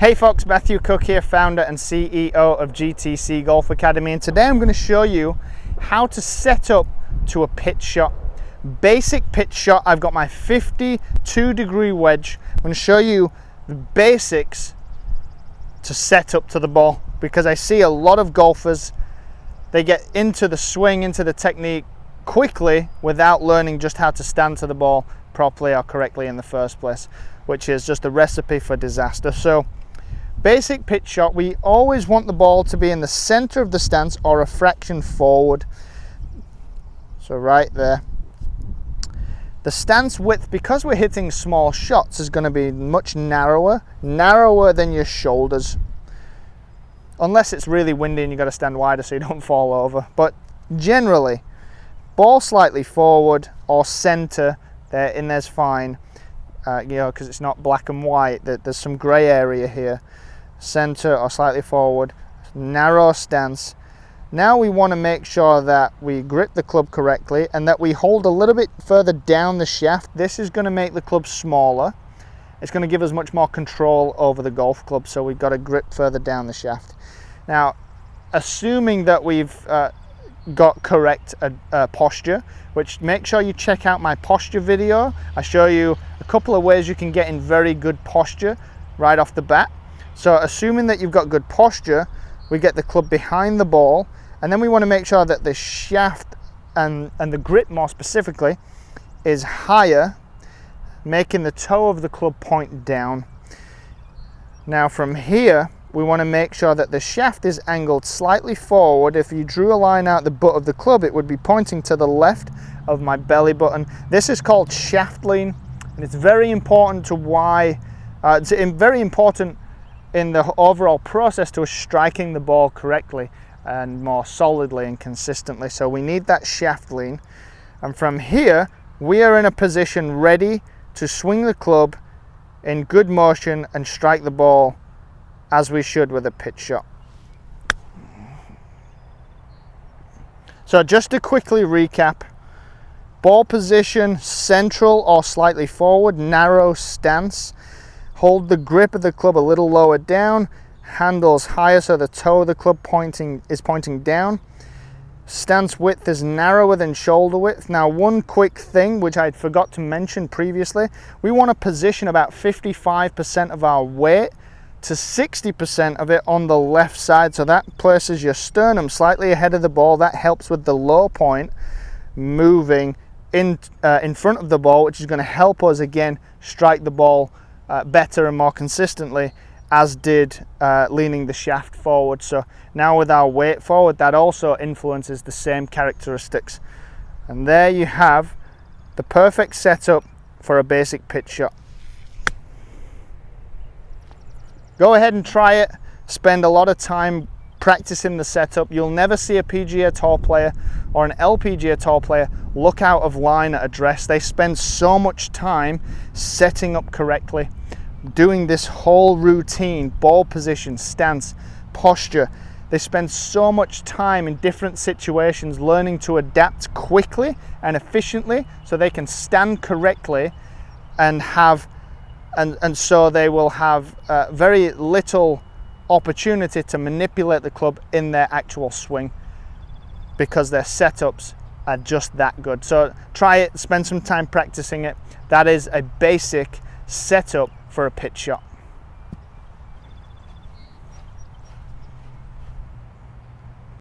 Hey folks, Matthew Cooke here, founder and CEO of GTC Golf Academy, and today I'm going to show you how to set up to a pitch shot. Basic pitch shot. I've got my 52-degree wedge. I'm going to show you the basics to set up to the ball, because I see a lot of golfers, they get into the swing, into the technique quickly without learning just how to stand to the ball properly or correctly in the first place, which is just a recipe for disaster. So basic pitch shot, we always want the ball to be in the center of the stance or a fraction forward. So right there. The stance width, because we're hitting small shots, is going to be much narrower than your shoulders. Unless it's really windy and you've got to stand wider so you don't fall over. But generally, ball slightly forward or center, there's fine. Because it's not black and white, there's some gray area here. Center or slightly forward, narrow stance. Now we want to make sure that we grip the club correctly and that we hold a little bit further down the shaft. This is going to make the club smaller. It's going to give us much more control over the golf club, so we've got to grip further down the shaft. Now, assuming that we've got correct posture, which make sure you check out my posture video. I show you a couple of ways you can get in very good posture right off the bat. So assuming that you've got good posture, we get the club behind the ball, and then we want to make sure that the shaft and the grip more specifically is higher, making the toe of the club point down. Now from here, we want to make sure that the shaft is angled slightly forward. If you drew a line out the butt of the club, it would be pointing to the left of my belly button. This is called shaft lean, and it's very important to very important in the overall process to striking the ball correctly and more solidly and consistently. So we need that shaft lean, and from here we are in a position ready to swing the club in good motion and strike the ball as we should with a pitch shot. So just to quickly recap, ball position, central or slightly forward, narrow stance. Hold the grip of the club a little lower down, handles higher so the toe of the club is pointing down. Stance width is narrower than shoulder width. Now, one quick thing which I forgot to mention previously, we want to position about 55% of our weight to 60% of it on the left side. So that places your sternum slightly ahead of the ball. That helps with the low point moving in front of the ball, which is going to help us again strike the ball better and more consistently, as did leaning the shaft forward. So now with our weight forward, that also influences the same characteristics. And there you have the perfect setup for a basic pitch shot. Go ahead and try it. Spend a lot of time practicing the setup. You'll never see a PGA Tour player or an LPGA Tour player look out of line at address. They spend so much time setting up correctly, doing this whole routine, ball position, stance, posture. They spend so much time in different situations learning to adapt quickly and efficiently so they can stand correctly and so they will have very little opportunity to manipulate the club in their actual swing, because their setups are just that good. So try it, spend some time practicing it. That is a basic setup for a pitch shot.